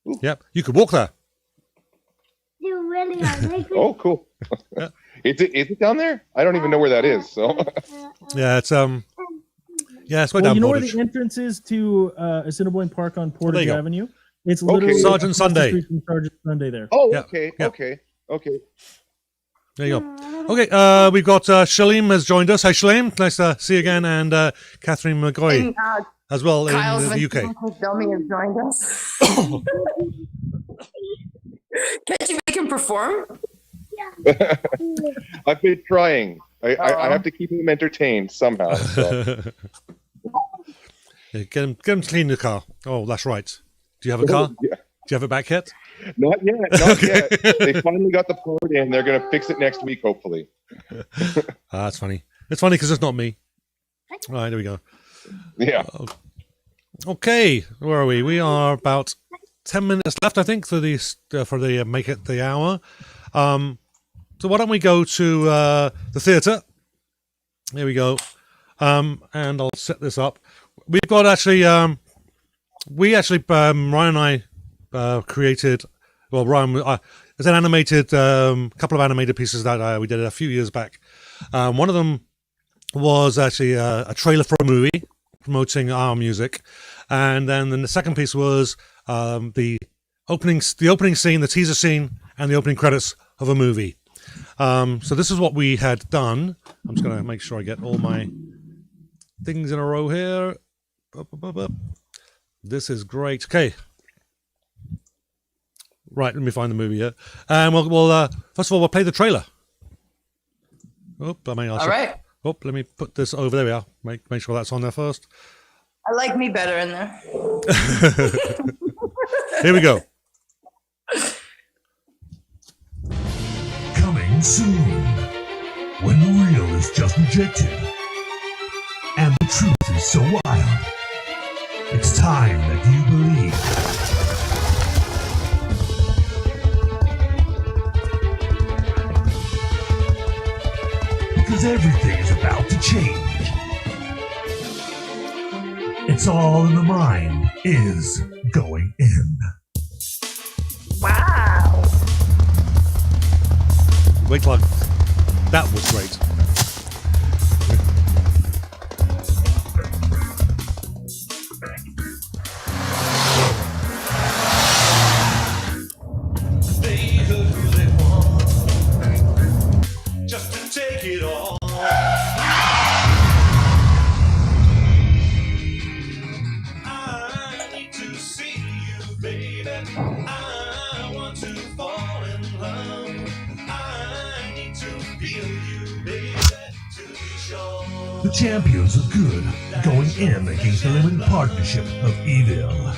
Ooh. Yep. You could walk there. You really are. Oh, cool. Yeah. Is it down there? I don't even know where that is. So. Yeah, it's it's way Well, down you know where Portage. the entrance is to Assiniboine Park on Portage go. Avenue? It's literally Sergeant across the Sunday. street from Sergeant Sunday there. Oh, Yeah. okay, Yeah. okay. There you go. Okay, we've got Shalem has joined us. Hey, Shalem. Nice to see you again. And Catherine McGoy And, as well Kyle's in the UK. Dummy has joined us. Can't you make him perform? I've been trying. I have to keep him entertained somehow. So. Yeah, get him to clean the car. Oh, that's right. Do you have a car? Yeah. Do you have it back yet? Not yet. Not yet. They finally got the part in. They're going to fix it next week, hopefully. That's funny. It's funny because it's not me. All right, there we go. Yeah. Okay, where are we? We are about 10 minutes left, I think, for the make it the hour. So why don't we go to the theatre? Here we go. And I'll set this up. We've got actually, Ryan and I created, well, Ryan, there's an animated, couple of animated pieces that we did a few years back. One of them was actually a trailer for a movie promoting our music. And then the second piece was the opening scene, the teaser scene, and the opening credits of a movie. So this is what we had done. I'm just going to make sure I get all my things in a row here. This is great. Okay. Right, let me find the movie here. And we'll first of all, we'll play the trailer. All right. Oh, let me put this over. There we are. Make sure that's on there first. I like me better in there. Here we go. Coming soon. When the real is just rejected and the truth is so wild, it's time that you believe. Because everything is about to change. It's all in the mind is going in. Wow. Wait till that was great. They heard who they want, just to take it all. champions of good going in against the limited partnership of evil.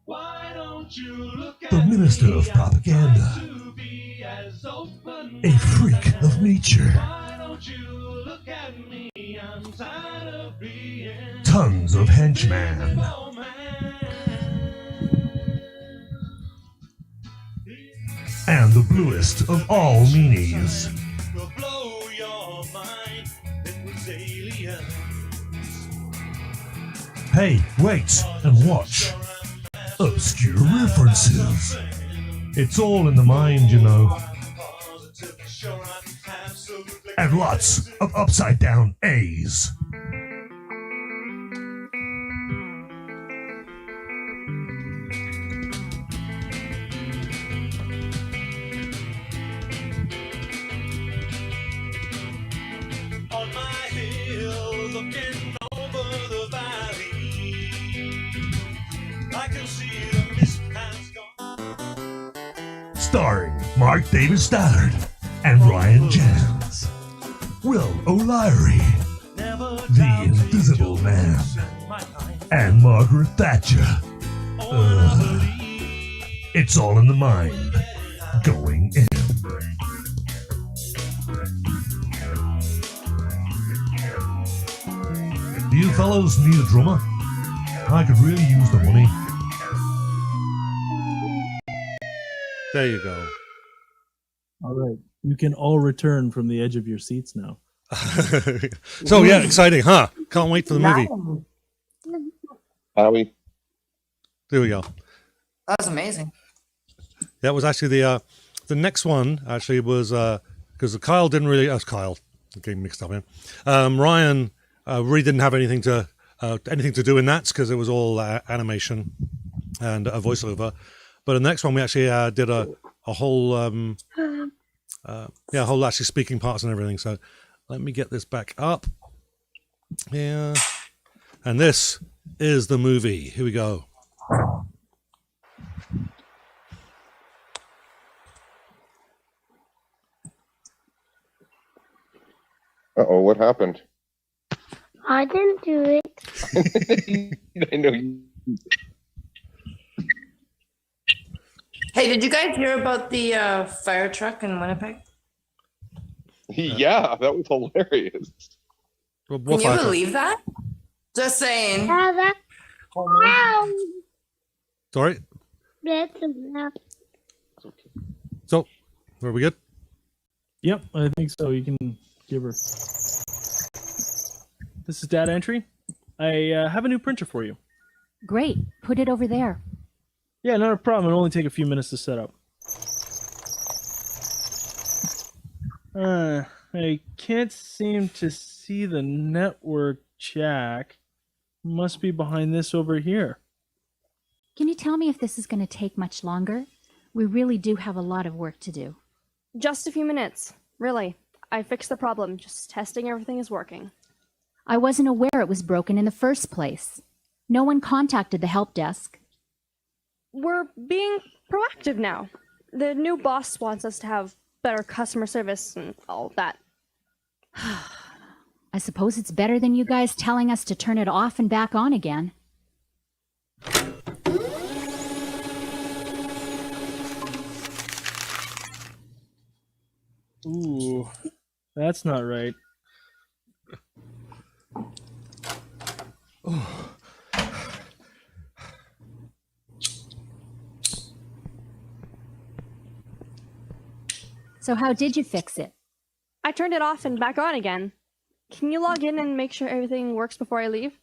Why don't you look The at minister of propaganda, to be as open? a freak of nature, Why don't you look at me? I'm tired of being tons of henchmen, oh man. and the bluest of all meanies. Will blow your mind. It was aliens. Hey, wait and watch. Obscure references. It's all in the mind, you know. Positive, sure I'm absolutely And lots of upside down A's. on my hill, looking over the valley. I can see the mist has gone. Starring Mark David Stoddard and Ryan Jans. Will O'Leary, Never the Invisible Man, and Margaret Thatcher. It's all in the mind. Going in. Do you fellows need a drummer? I could really use the money. There you go. All right. You can all return from the edge of your seats now. So yeah, exciting, huh? Can't wait for the movie. Howie. There we go. That was amazing. That was actually the next one. Actually, was because Kyle didn't really. Kyle, getting mixed up here. Ryan really didn't have anything to do in that because it was all animation and a voiceover. But the next one we actually did a whole whole actually speaking parts and everything. So let me get this back up here, and this is the movie. Here we go. Uh-oh, what happened? I didn't do it. I know you. Hey, did you guys hear about the fire truck in Winnipeg? Yeah, that was hilarious. What Can you fire truck? believe that? Just saying. Yeah, that's wow. Sorry. That's enough. So, are we good? Yep, I think so. You can give her. This is data entry. I have a new printer for you. Great. Put it over there. Yeah, not a problem. It'll only take a few minutes to set up. I can't seem to see the network jack. Must be behind this over here. Can you tell me if this is going to take much longer? We really do have a lot of work to do. Just a few minutes. Really. I fixed the problem. Just testing everything is working. I wasn't aware it was broken in the first place. No one contacted the help desk. We're being proactive now. The new boss wants us to have better customer service and all that. I suppose it's better than you guys telling us to turn it off and back on again. Ooh, that's not right. So how did you fix it? I turned it off and back on again. Can you log in and make sure everything works before I leave?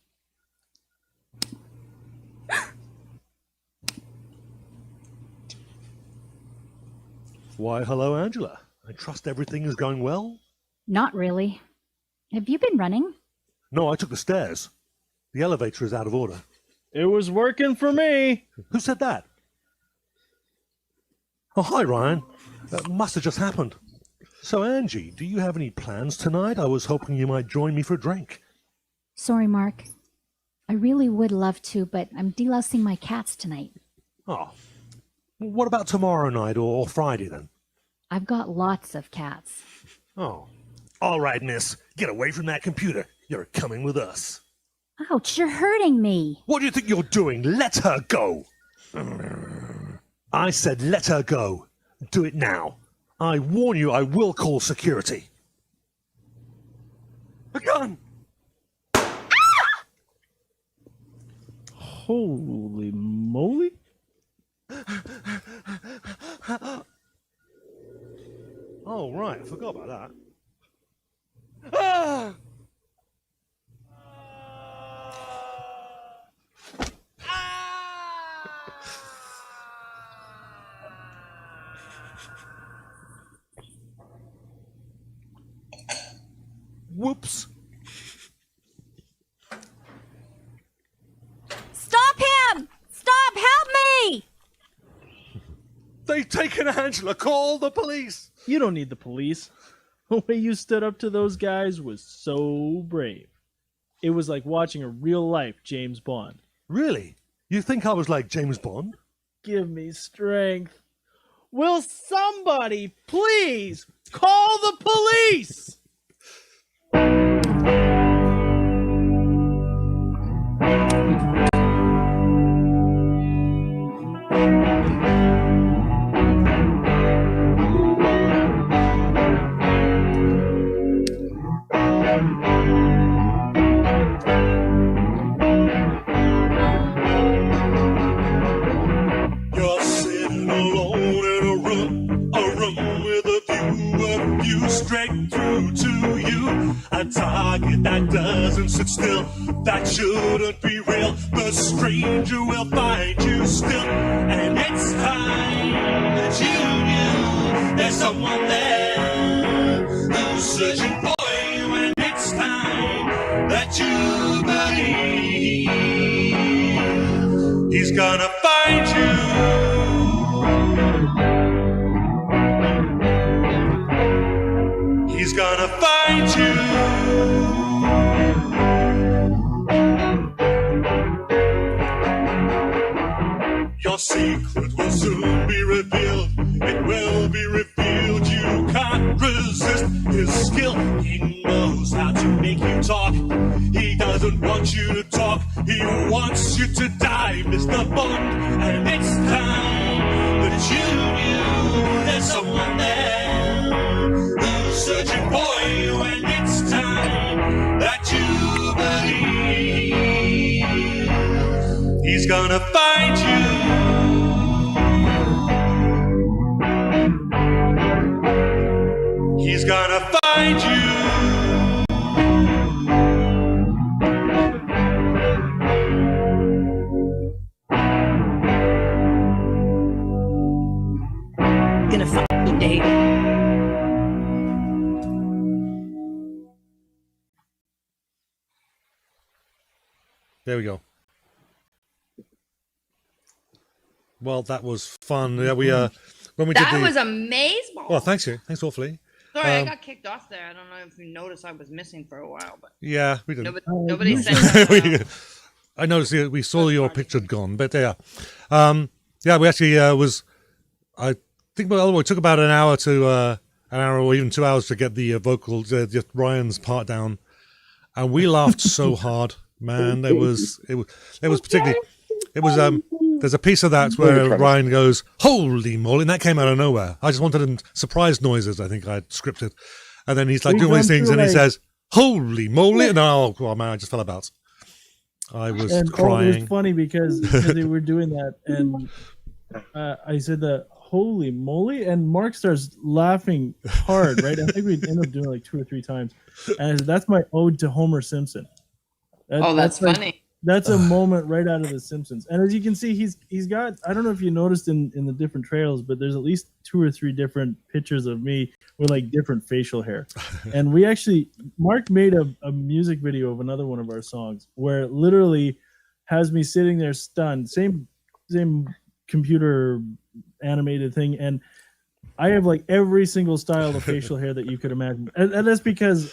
Why, hello, Angela. I trust everything is going well? Not really. Have you been running? No, I took the stairs. The elevator is out of order. It was working for me. Who said that? Oh, hi, Ryan. That must have just happened. So, Angie, do you have any plans tonight? I was hoping you might join me for a drink. Sorry, Mark. I really would love to, but I'm delousing my cats tonight. Oh. What about tomorrow night or Friday, then? I've got lots of cats. Oh. All right, miss. Get away from that computer. You're coming with us. Ouch, you're hurting me. What do you think you're doing? Let her go. I said let her go. Do it now. I warn you, I will call security. A gun! Holy moly! Oh, right, I forgot about that. Ah! Whoops. Stop him! Stop! Help me! They've taken Angela. Call the police. You don't need the police. The way you stood up to those guys was so brave. It was like watching a real life James Bond. Really? You think I was like James Bond? Give me strength. Will somebody please call the police? You're sitting alone in a room with a view straight through to you. A target that doesn't sit still, that shouldn't be real. The stranger will find you still, and it's time that you knew there's someone there who's searching for you, and it's time that you believe he's gonna find you. He's gonna find you. Your secret will soon be revealed. It will be revealed. You can't resist his skill. He knows how to make you talk. He doesn't want you to talk. He wants you to die, Mr. Bond. And it's time that you knew there's someone there who's searching for you. And it's time that you believe he's gonna find you. He's gonna find you. Gonna find you, Dave. There we go. Well, that was fun. Yeah, we when we That did the. was amazing. Well, thanks you. Thanks awfully. Sorry, I Um, got kicked off there. I don't know if you noticed I was missing for a while, but Yeah, we didn't. nobody said that. I noticed we saw your picture had gone, but yeah, yeah, we actually was. I think it took about an hour or even 2 hours to get the vocals, just Ryan's part down, and we laughed so hard, man. It was particularly. It was there's a piece of that where Ryan goes, "Holy moly!" and that came out of nowhere. I just wanted surprise noises. I think I had scripted, and then he's like doing all these things, and he says, "Holy moly!" and oh man, I just fell about. I was crying. It was funny because they were doing that, and I said that, "Holy moly!" and Mark starts laughing hard. Right? I think we ended up doing it like 2 or 3 times, and I said, "That's my ode to Homer Simpson." That's like, funny. That's a moment right out of The Simpsons. And as you can see, he's got, I don't know if you noticed in the different trails, but there's at least 2 or 3 different pictures of me with like different facial hair. And we actually, Mark made a music video of another one of our songs where it literally has me sitting there stunned. Same computer animated thing. And I have like every single style of facial hair that you could imagine. And that's because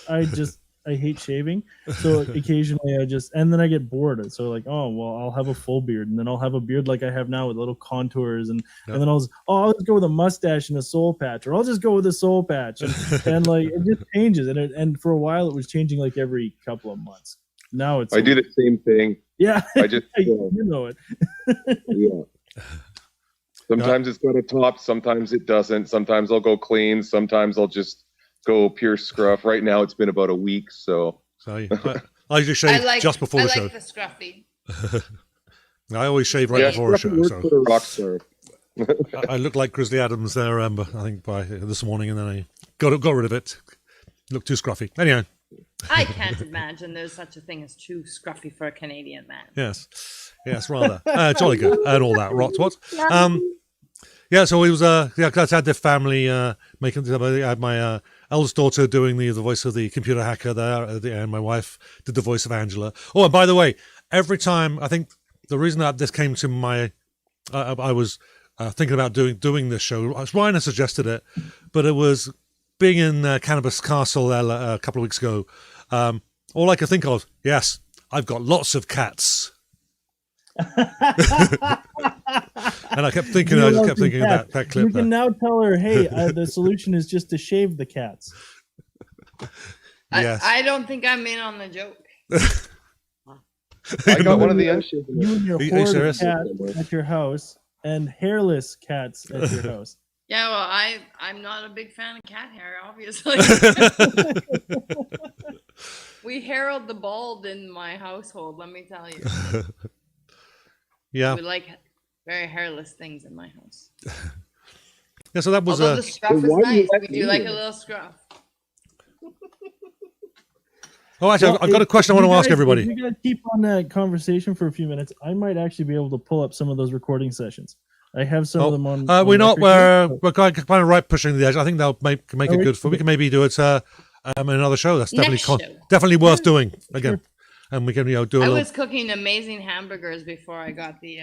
I hate shaving, so occasionally and then I get bored. So like, oh well, I'll have a full beard, and then I'll have a beard like I have now with little contours, and then I'll just go with a mustache and a soul patch, or I'll just go with a soul patch, and like it just changes, and for a while it was changing like every couple of months. Now it's I do the same thing. Yeah, I just you know it. Yeah. Sometimes it's got a top, sometimes it doesn't. Sometimes I'll go clean, sometimes I'll just go pure scruff. Right now it's been about a week, so. I usually shave just before the show. I like the scruffy. I always shave right before a show. So. For a rock star. I look like Grizzly Adams there, I think by this morning, and then I got rid of it. Looked too scruffy. Anyhow. I can't imagine there's such a thing as too scruffy for a Canadian man. Yes, rather. Jolly good and all that. What? Yeah, so it was. I had the family making. I had my eldest daughter doing the voice of the computer hacker there, and my wife did the voice of Angela. Oh, and by the way, every time I think the reason that this came to my, I was thinking about doing this show. Ryan had suggested it, but it was being in Cannabis Castle a couple of weeks ago. All I could think of, yes, I've got lots of cats. And I kept thinking of that clip. You can now tell her, hey, the solution is just to shave the cats. Yes. I don't think I'm in on the joke. I got one of the unshaven. You and your horde of cats at your house and hairless cats at your house. Yeah, well, I'm not a big fan of cat hair, obviously. We herald the bald in my household, let me tell you. Yeah. We like very hairless things in my house. Yeah, so that was the scruff is nice. We do like a little scruff. Oh, actually, I've got a question I want to ask everybody. If you guys keep on that conversation for a few minutes, I might actually be able to pull up some of those recording sessions. I have some of them on. We're kind of right pushing the edge. I think that'll make it good for. We can maybe do it in another show. That's definitely worth doing again. And we can do a little. I was cooking amazing hamburgers before I got the.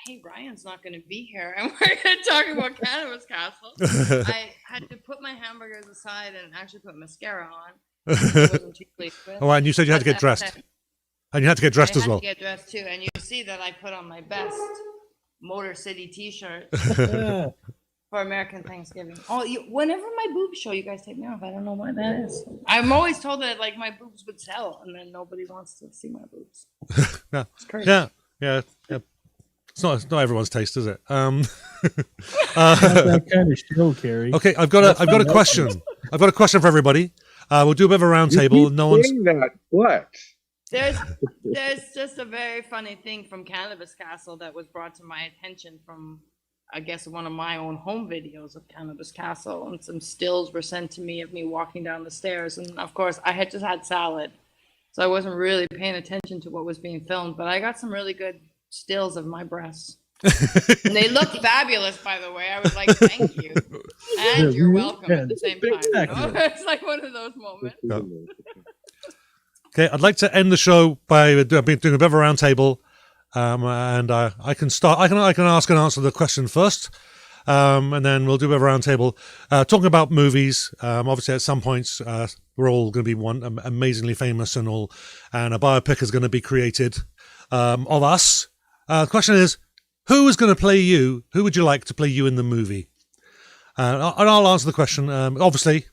Hey, Ryan's not going to be here, and we're going to talk about Cannabis Castle. I had to put my hamburgers aside and actually put mascara on. Oh, and you said you had to get dressed. And you had to get dressed as well. I had to get dressed too, and you see that I put on my best Motor City T-shirt for American Thanksgiving. Oh, whenever my boobs show, you guys take me off. I don't know why that is. I'm always told that like my boobs would sell, and then nobody wants to see my boobs. Yeah, it's crazy. Yeah. It's not everyone's taste, is it? That kind of show, Carrie. Okay, I've got a question. I've got a question for everybody. We'll do a bit of a round table. No one's that. What? There's just a very funny thing from Cannabis Castle that was brought to my attention from, I guess, one of my own home videos of Cannabis Castle, and some stills were sent to me of me walking down the stairs, and of course I had just had salad, so I wasn't really paying attention to what was being filmed, but I got some really good stills of my breasts. And they look fabulous, by the way. I was like, thank you. And you're welcome at the same time. You know? It's like one of those moments. Okay, I'd like to end the show by doing a bit of a round table. And I can start. I can ask and answer the question first. And then we'll do a bit of a round table. Talking about movies. Obviously, at some points, we're all going to be one amazingly famous and all. And a biopic is going to be created of us. The question is, who is going to play you? Who would you like to play you in the movie? And I'll answer the question. Obviously,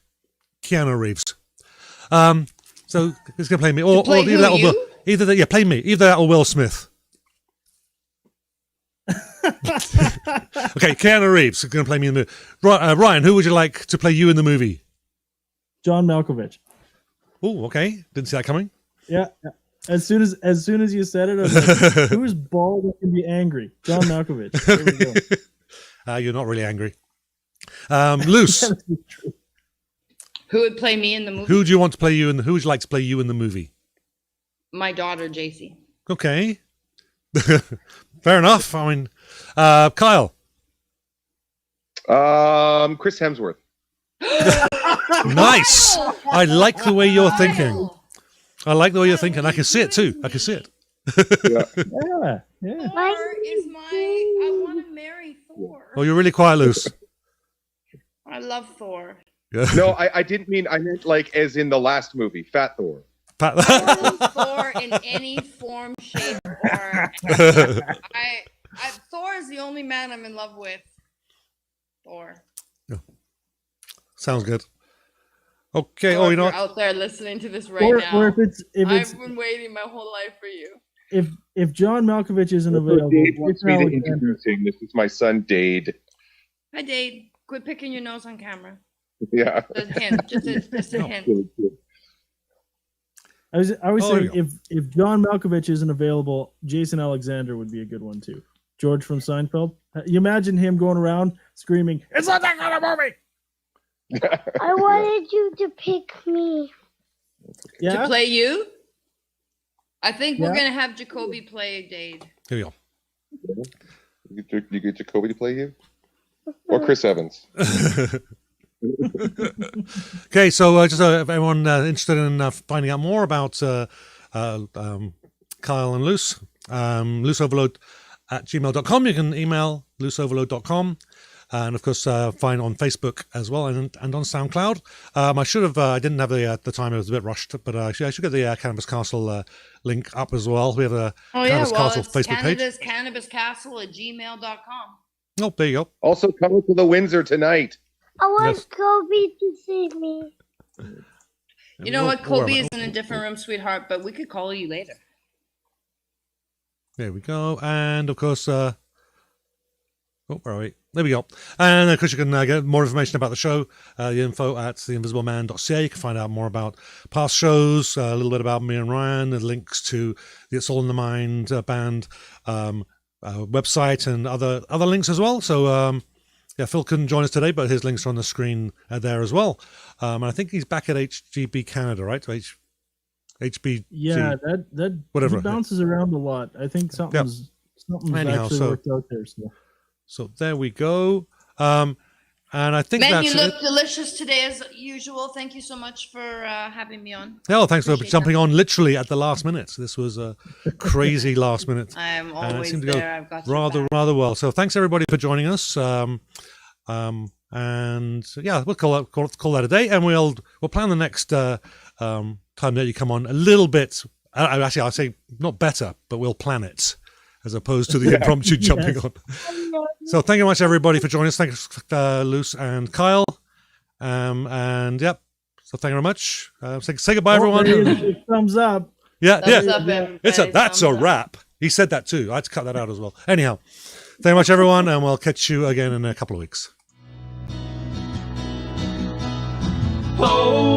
Keanu Reeves. So he's going to play me, or either that or play me. Either that or Will Smith. Okay, Keanu Reeves is going to play me in the movie. Ryan, who would you like to play you in the movie? John Malkovich. Oh, okay. Didn't see that coming. Yeah. As soon as you said it, I was like, who's bald and can be angry? John Malkovich. There we go. You're not really angry. Luce. Who would play me in the movie? Who would you want to play you in? Who would you like to play you in the movie? My daughter, JC. Okay. Fair enough. I mean, Kyle. Chris Hemsworth. Nice. I like the way you're thinking. I can see it too. I can see it. Yeah. Thor is I want to marry Thor. Oh, you're really quiet, Luce. I love Thor. No, I didn't mean. I meant like as in the last movie, Fat Thor. Thor in any form, shape, or Thor is the only man I'm in love with. Thor. Sounds good. Okay. Thor, Oh, you know you're what? out there listening to this right Or now. if it's I've been waiting my whole life for you. if John Malkovich isn't available, Dade wants me to Jason introduce him. This is my son, Dade. Hi, Dade. Quit picking your nose on camera. Yeah. Just a hint. Just a hint. I was Oh, saying there if John Malkovich isn't available, Jason Alexander would be a good one too. George from Seinfeld. You imagine him going around screaming, "It's not that kind of movie!" I wanted you to pick me. Yeah. To play you? I think we're Yeah. going to have Jacoby play Dade. Here we go. You get Jacoby to play you, or Chris Evans. Okay, so if everyone interested in finding out more about Kyle and Loose, looseoverload@gmail.com. You can email looseoverload.com. And of course, find on Facebook as well, and on SoundCloud. I should have. I didn't have the time. It was a bit rushed, but I should get the Cannabis Castle link up as well. We have a Cannabis Castle it's Facebook page. CannabisCastle@gmail.com. Oh, there you go. Also, coming to the Windsor tonight. I want Yes. Kobe to see me. You know what? We'll- Kobe is in a different room, sweetheart, but we could call you later. There we go. And of course, where are we? There we go. And of course, you can get more information about the show, the info at theinvisibleman.ca. You can find out more about past shows, a little bit about me and Ryan, and links to the It's All in the Mind band website, and other links as well. So, yeah, Phil couldn't join us today, but his links are on the screen there as well. And I think he's back at HGB Canada, right? HBG. Yeah, that Whatever. he bounces around a lot. I think something's Anyhow, actually so- worked out there. So there we go. And I think Man, that's you it. look delicious today as usual. Thank you so much for having me on. Oh, thanks for Appreciate jumping on literally at the last minute. This was a crazy last minute. I'm And it always seemed to go there. I've got your rather back. well. So thanks everybody for joining us. And yeah, we'll call that a day, and we'll plan the next time that you come on a little bit. Actually, I'll say not better, but we'll plan it as opposed to the impromptu jumping on. So thank you much everybody for joining us. Thanks, Luce and Kyle. And yep. So thank you very much. Say goodbye, everyone. Thumbs up. Yeah, Thumbs yeah. up, everybody. That's Thumbs a up. wrap. He said that too. I had to cut that out as well. Anyhow, thank you very much, everyone, and we'll catch you again in a couple of weeks. Oh,